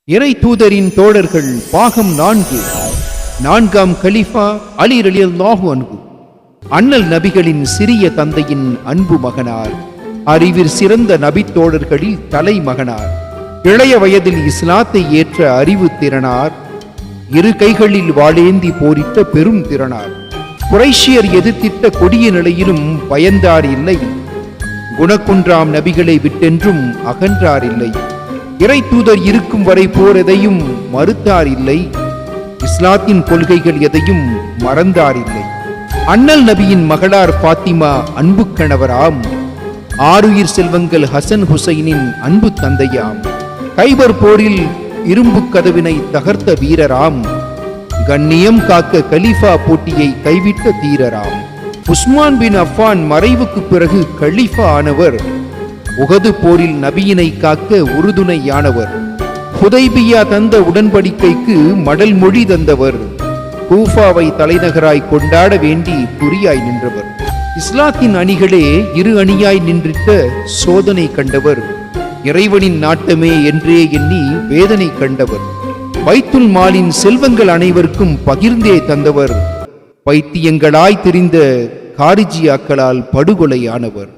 இறை தூதரின் தோழர்கள் பாகம் 4. 4ஆம் கலீஃபா அலி ரலியல்லாஹு அன்ஹு. அண்ணல் நபிகளின் சிறிய தந்தையின் அன்பு மகனார். அறிவில் சிறந்த நபித்தோழர்களில் தலைமகனார். இளைய வயதில் இஸ்லாத்தை ஏற்ற அறிவு திறனார். இரு கைகளில் வாளேந்தி போரிட்ட பெரும் திறனார். குறைஷியர் எதிர்த்திட்ட கொடிய நிலையிலும் பயந்தார் இல்லை. குணக்குன்றாம் நபிகளை விட்டென்றும் அகன்றார் இல்லை. இறை தூதர் இருக்கும் வரை போர் எதையும் மறுத்தார் இல்லை. இஸ்லாத்தின் கொள்கைகள் எதையும் மறந்தார் இல்லை. அண்ணல் நபியின் மகளார் பாத்திமா அன்பு கணவராம். ஆருயிர் செல்வங்கள் ஹசன் ஹுசைனின் அன்பு தந்தையாம். கைபர் போரில் இரும்பு கதவினை தகர்த்த வீரராம். கண்ணியம் காக்க கலீஃபா போட்டியை கைவிட்ட தீரராம். உஸ்மான் பின் அஃபான் மறைவுக்கு பிறகு கலீஃபா ஆனவர். உஹது போரில் நபியினை காக்க உறுதுணையானவர். ஹுதைபியா தந்த உடன்படிக்கைக்கு மடல் மொழி தந்தவர். கூஃபாவை தலைநகராய் கொண்டாட வேண்டி குறியாய் நின்றவர். இஸ்லாத்தின் அணிகளே இரு அணியாய் நின்றிட்ட சோதனை கண்டவர். இறைவனின் நாட்டமே என்றே எண்ணி வேதனை கண்டவர். பைத்துல் மாலின் செல்வங்கள் அனைவருக்கும் பகிர்ந்தே தந்தவர். பைத்தியங்களாய் திரிந்த காரிஜியாக்களால் படுகொலையானவர்.